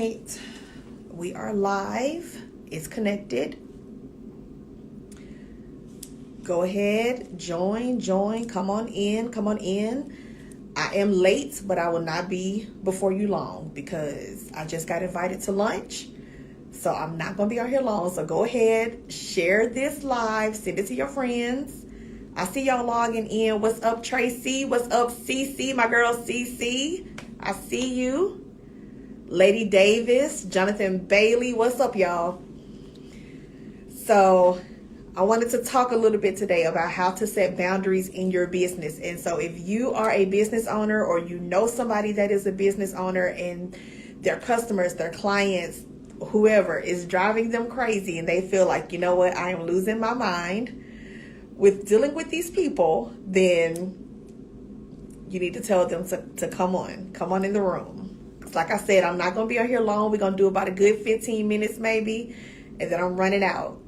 right, we are live. It's connected. Go ahead, join, come on in. I am late, but I will not be before you long because I just got invited to lunch. So I'm not going to be out here long. So go ahead, share this live, send it to your friends. I see y'all logging in. What's up, Tracy? What's up, CC? My girl, CC. I see you. Lady Davis, Jonathan Bailey. What's up, y'all? So I wanted to talk a little bit today about how to set boundaries in your business. And so if you are a business owner or you know somebody that is a business owner and their customers, their clients, whoever is driving them crazy and they feel like, you know what, I am losing my mind with dealing with these people, then you need to tell them to come on in the room. Like I said, I'm not going to be out here long. We're going to do about a good 15 minutes maybe, and then I'm running out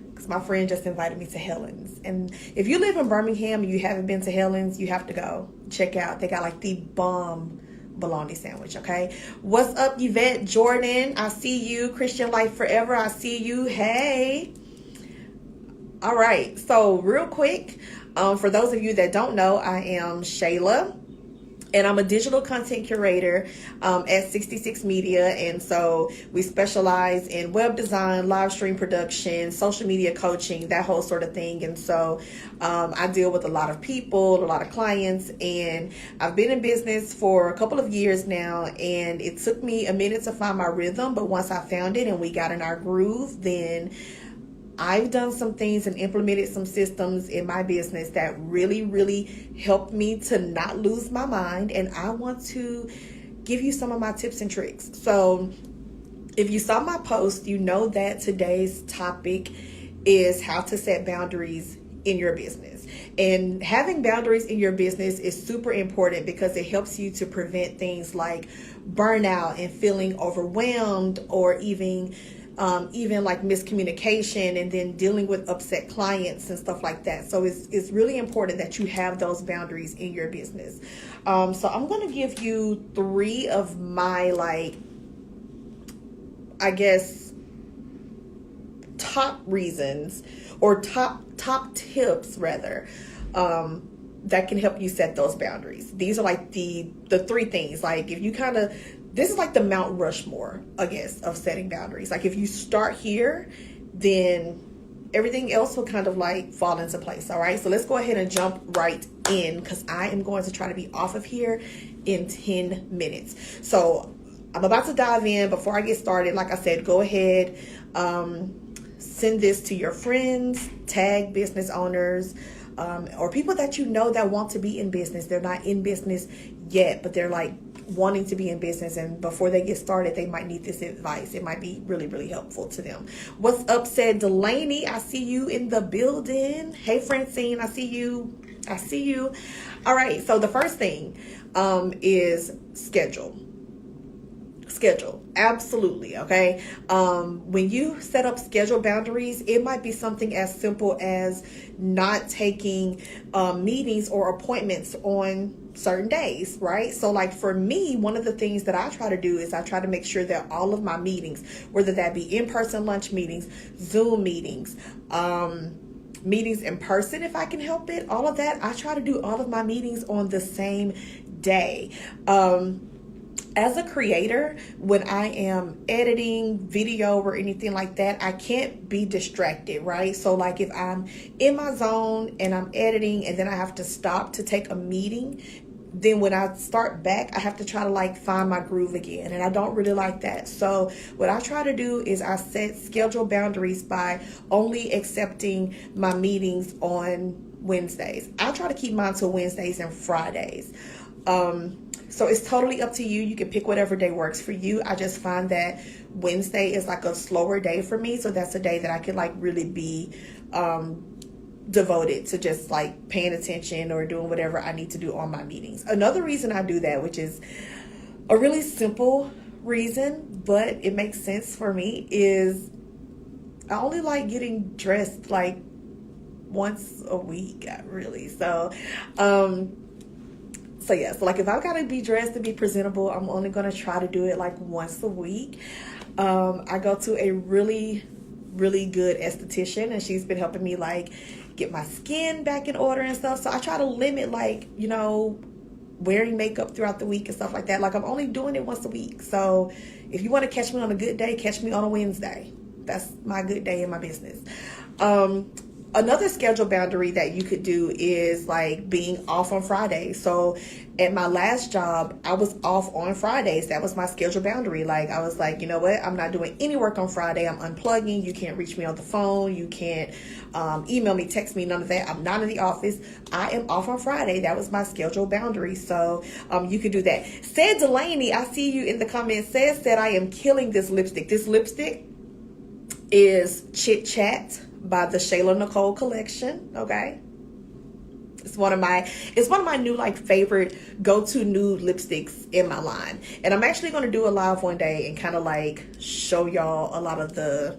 because my friend just invited me to Helen's. And if you live in Birmingham and you haven't been to Helen's, you have to go check out. They got like the bomb bologna sandwich, okay? What's up, Yvette Jordan? I see you. Christian Life Forever, I see you. Hey. All right, so real quick, for those of you that don't know, I am Shayla. And I'm a digital content curator at 66 Media. And so we specialize in web design, live stream production, social media coaching, that whole sort of thing. And so I deal with a lot of people, a lot of clients, and I've been in business for a couple of years now. And it took me a minute to find my rhythm. But once I found it and we got in our groove, then I've done some things and implemented some systems in my business that really helped me to not lose my mind. And I want to give you some of my tips and tricks. So if you saw my post, you know that today's topic is how to set boundaries in your business. And having boundaries in your business is super important because it helps you to prevent things like burnout and feeling overwhelmed, or even like miscommunication, and then dealing with upset clients and stuff like that. So it's really important that you have those boundaries in your business. So I'm going to give you 3 of my, top reasons, or top tips rather, that can help you set those boundaries. These are like the 3 things. Like if you this is like the Mount Rushmore, I guess, of setting boundaries. Like if you start here, then everything else will kind of like fall into place. All right. So let's go ahead and jump right in because I am going to try to be off of here in 10 minutes. So I'm about to dive in. Before I get started, like I said, go ahead, send this to your friends, tag business owners, or people that you know that want to be in business. They're not in business yet, but they're like wanting to be in business, and before they get started they might need this advice. It might be really helpful to them. What's up, said Delaney? I see you in the building. Hey Francine, I see you. All right, so the first thing is schedule. Absolutely. Okay. When you set up schedule boundaries, it might be something as simple as not taking meetings or appointments on certain days, right? So like for me, one of the things that I try to do is I try to make sure that all of my meetings, whether that be in-person lunch meetings, Zoom meetings, meetings in person if I can help it, all of that, I try to do all of my meetings on the same day. As a creator, when I am editing video or anything like that, I can't be distracted, right? So like if I'm in my zone and I'm editing and then I have to stop to take a meeting, then when I start back, I have to try to like find my groove again. And I don't really like that. So what I try to do is I set schedule boundaries by only accepting my meetings on Wednesdays. I try to keep mine to Wednesdays and Fridays. So it's totally up to you. You can pick whatever day works for you. I just find that Wednesday is like a slower day for me. So that's a day that I can like really be devoted to just like paying attention or doing whatever I need to do on my meetings. Another reason I do that, which is a really simple reason, but it makes sense for me, is I only like getting dressed like once a week, really. So So yeah, so like if I gotta be dressed to be presentable, I'm only gonna try to do it like once a week. I go to a really, really good esthetician, and she's been helping me like get my skin back in order and stuff. So I try to limit like, wearing makeup throughout the week and stuff like that. Like I'm only doing it once a week. So if you want to catch me on a good day, catch me on a Wednesday. That's my good day in my business. Another schedule boundary that you could do is like being off on Fridays. So at my last job, I was off on Fridays. That was my schedule boundary. Like I was like, you know what? I'm not doing any work on Friday. I'm unplugging. You can't reach me on the phone. You can't email me, text me, none of that. I'm not in the office. I am off on Friday. That was my schedule boundary. So you could do that. Said Delaney, I see you in the comments, says that I am killing this lipstick. This lipstick is Chit Chat by the Shayla Nicole collection. Okay, it's one of my new like favorite go-to nude lipsticks in my line, and I'm actually going to do a live one day and kind of like show y'all a lot of the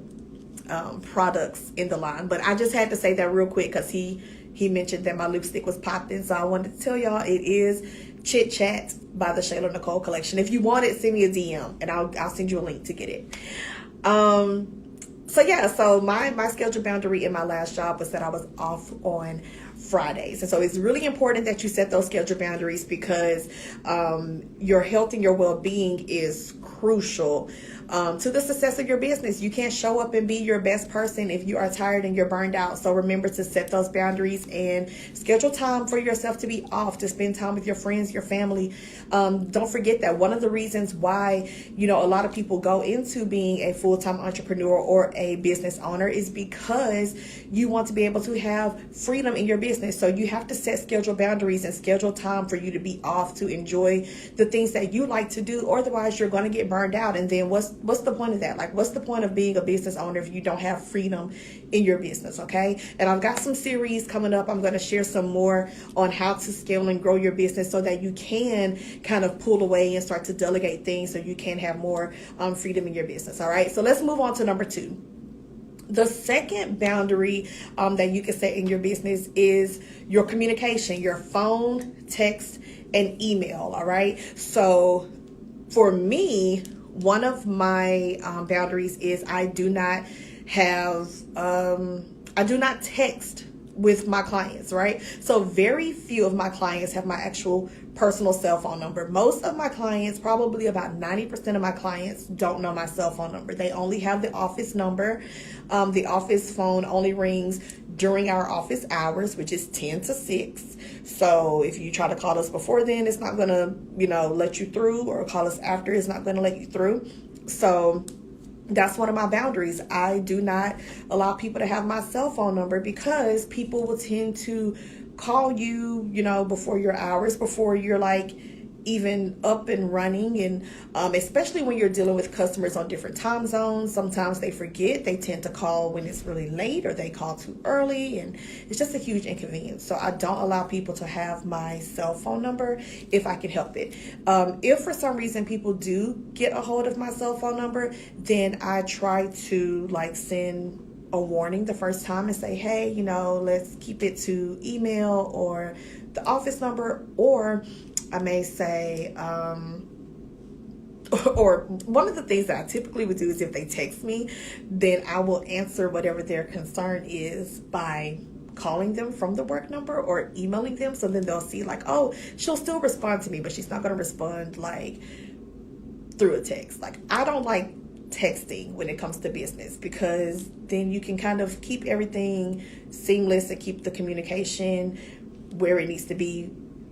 products in the line. But I just had to say that real quick because he mentioned that my lipstick was popping, so I wanted to tell y'all it is Chit Chat by the Shayla Nicole collection. If you want it, send me a DM and I'll send you a link to get it. So yeah, so my schedule boundary in my last job was that I was off on Fridays. And so it's really important that you set those schedule boundaries because your health and your well-being is crucial to the success of your business. You can't show up and be your best person if you are tired and you're burned out. So remember to set those boundaries and schedule time for yourself to be off, to spend time with your friends, your family. Don't forget that one of the reasons why, a lot of people go into being a full-time entrepreneur or a business owner is because you want to be able to have freedom in your business. So you have to set schedule boundaries and schedule time for you to be off, to enjoy the things that you like to do. Or otherwise you're going to get burned out. And then what's the point of that? Like, what's the point of being a business owner if you don't have freedom in your business? Okay. And I've got some series coming up. I'm going to share some more on how to scale and grow your business so that you can kind of pull away and start to delegate things so you can have more freedom in your business. All right. So let's move on to number 2. The second boundary that you can set in your business is your communication, your phone, text, and email. All right. So for me, one of my boundaries is I do not text with my clients, right? So very few of my clients have my actual personal cell phone number. Most of my clients, probably about 90% of my clients, don't know my cell phone number. They only have the office number. The office phone only rings during our office hours, which is 10 to 6. So if you try to call us before then, it's not going to, let you through, or call us after, it's not going to let you through. So that's one of my boundaries. I do not allow people to have my cell phone number because people will tend to call you, before your hours, before you're like even up and running. And especially when you're dealing with customers on different time zones, sometimes they forget. They tend to call when it's really late, or they call too early, and it's just a huge inconvenience. So I don't allow people to have my cell phone number if I can help it. If for some reason people do get a hold of my cell phone number, then I try to like send a warning the first time and say, hey, let's keep it to email or the office number. Or I may say, or one of the things that I typically would do is if they text me, then I will answer whatever their concern is by calling them from the work number or emailing them. So then they'll see like, oh, she'll still respond to me, but she's not going to respond like through a text. Like, I don't like texting when it comes to business because then you can kind of keep everything seamless and keep the communication where it needs to be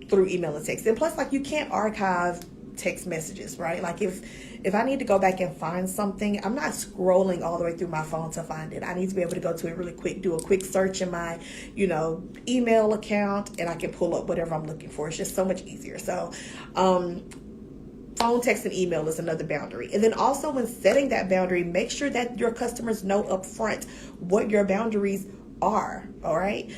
through email and text. And plus, like, you can't archive text messages, right? Like if I need to go back and find something, I'm not scrolling all the way through my phone to find it. I need to be able to go to it really quick, do a quick search in my, email account, and I can pull up whatever I'm looking for. It's just so much easier. So, phone, text, and email is another boundary. And then also when setting that boundary, make sure that your customers know up front what your boundaries are. All right.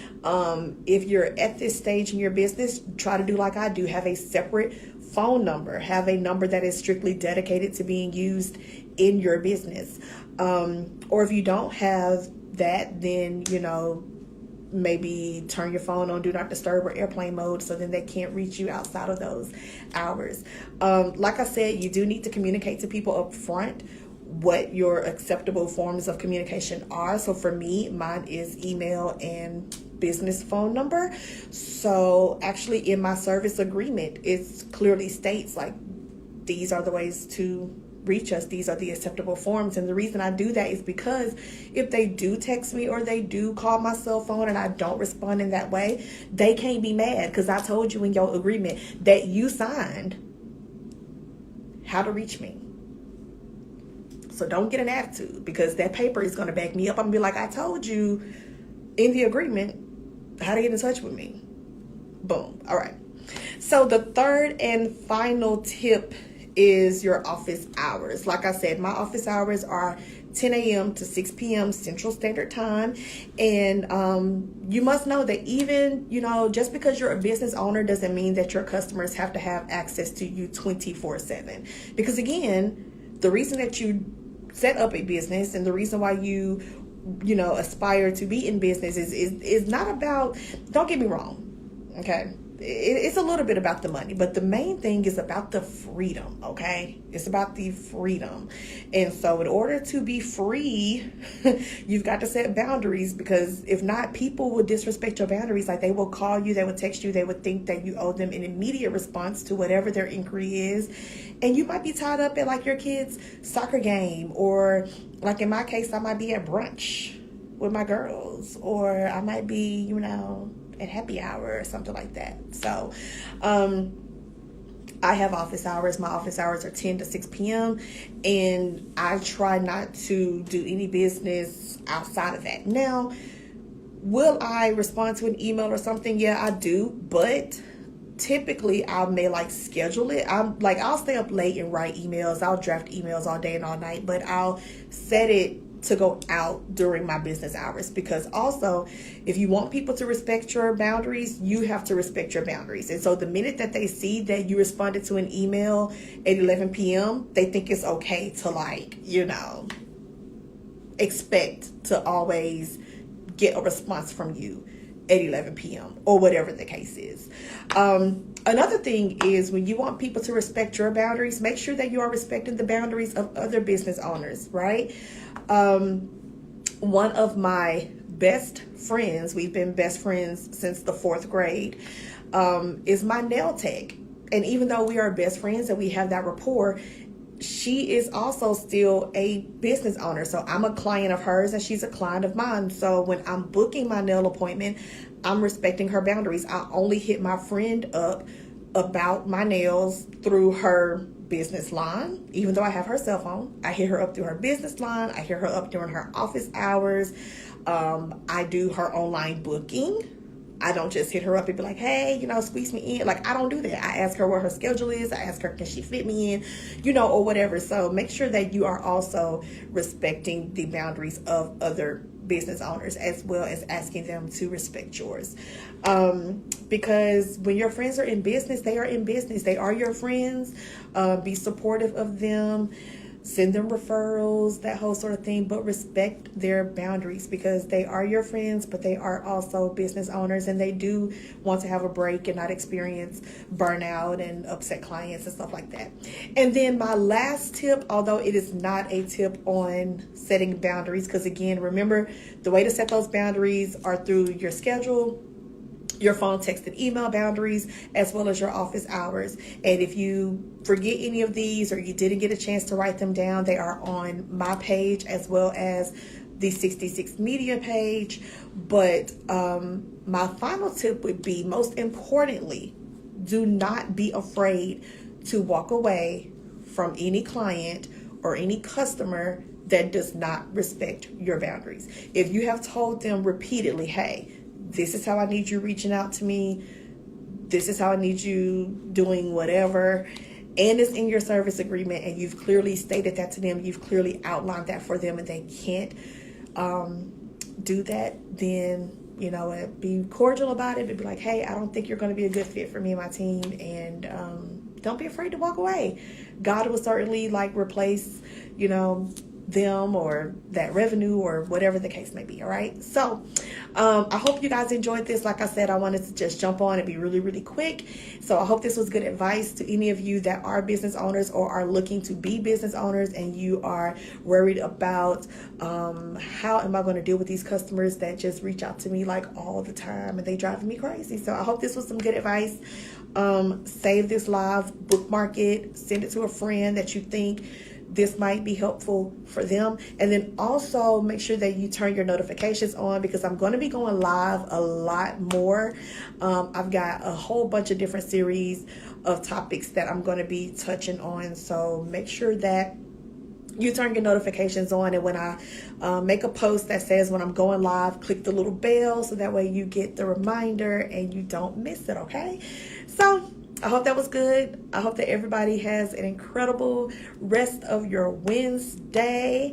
If you're at this stage in your business, try to do like I do, have a separate phone number, have a number that is strictly dedicated to being used in your business. Or if you don't have that, then, maybe turn your phone on do not disturb or airplane mode, so then they can't reach you outside of those hours. Like I said, you do need to communicate to people up front what your acceptable forms of communication are. So for me, mine is email and business phone number. So actually in my service agreement, it clearly states like, these are the ways to reach us. These are the acceptable forms. And the reason I do that is because if they do text me or they do call my cell phone and I don't respond in that way, they can't be mad, because I told you in your agreement that you signed how to reach me. So don't get an attitude, because that paper is going to back me up. I'm going to be like, I told you in the agreement how to get in touch with me. Boom. All right. So the third and final tip is your office hours. Like I said, my office hours are 10 a.m. to 6 p.m. Central Standard Time. And you must know that even, just because you're a business owner doesn't mean that your customers have to have access to you 24/7. Because again, the reason that you set up a business and the reason why you aspire to be in business is not about, don't get me wrong, okay? It's a little bit about the money, but the main thing is about the freedom, okay? It's about the freedom. And so in order to be free, you've got to set boundaries, because if not, people will disrespect your boundaries. Like, they will call you, they will text you, they would think that you owe them an immediate response to whatever their inquiry is. And you might be tied up at like your kid's soccer game, or like in my case, I might be at brunch with my girls, or I might be, at happy hour or something like that. So I have office hours. My office hours are 10 to 6 p.m. and I try not to do any business outside of that. Now, will I respond to an email or something? Yeah, I do, but typically I may schedule it. I'll stay up late and write emails. I'll draft emails all day and all night, but I'll set it to go out during my business hours, because also if you want people to respect your boundaries, you have to respect your boundaries. And so the minute that they see that you responded to an email at 11 p.m., they think it's okay to expect to always get a response from you at 11 p.m. or whatever the case is. Another thing is, when you want people to respect your boundaries, make sure that you are respecting the boundaries of other business owners, right? One of my best friends, we've been best friends since the 4th grade, is my nail tech. And even though we are best friends and we have that rapport, she is also still a business owner. So I'm a client of hers and she's a client of mine. So when I'm booking my nail appointment, I'm respecting her boundaries. I only hit my friend up about my nails through her business line. Even though I have her cell phone, I hit her up through her business line. I hit her up during her office hours. I do her online booking. I don't just hit her up and be like, hey, squeeze me in. I don't do that. I ask her what her schedule is. I ask her, can she fit me in, or whatever. So make sure that you are also respecting the boundaries of other business owners, as well as asking them to respect yours. Because when your friends are in business, they are in business. They are your friends. Be supportive of them. Send them referrals, that whole sort of thing, but respect their boundaries, because they are your friends, but they are also business owners, and they do want to have a break and not experience burnout and upset clients and stuff like that. And then my last tip, although it is not a tip on setting boundaries, because again, remember, the way to set those boundaries are through your schedule, your phone, text, and email boundaries, as well as your office hours. And if you forget any of these or you didn't get a chance to write them down, they are on my page as well as the 66 Media page. But my final tip would be, most importantly, do not be afraid to walk away from any client or any customer that does not respect your boundaries. If you have told them repeatedly, hey, this is how I need you reaching out to me, this is how I need you doing whatever, and it's in your service agreement, and you've clearly stated that to them, you've clearly outlined that for them, and they can't do that, then be cordial about it, but be like, hey, I don't think you're going to be a good fit for me and my team, and don't be afraid to walk away. God will certainly replace them or that revenue or whatever the case may be. All right. So I hope you guys enjoyed this. Like I said, I wanted to just jump on and be really, really quick. So I hope this was good advice to any of you that are business owners or are looking to be business owners, and you are worried about how am I going to deal with these customers that just reach out to me like all the time and they driving me crazy. So I hope this was some good advice. Save this live, bookmark it, send it to a friend that you think this might be helpful for them. And then also make sure that you turn your notifications on, because I'm going to be going live a lot more. I've got a whole bunch of different series of topics that I'm going to be touching on. So make sure that you turn your notifications on, and when I make a post that says when I'm going live, click the little bell so that way you get the reminder and you don't miss it. Okay. So I hope that was good. I hope that everybody has an incredible rest of your Wednesday.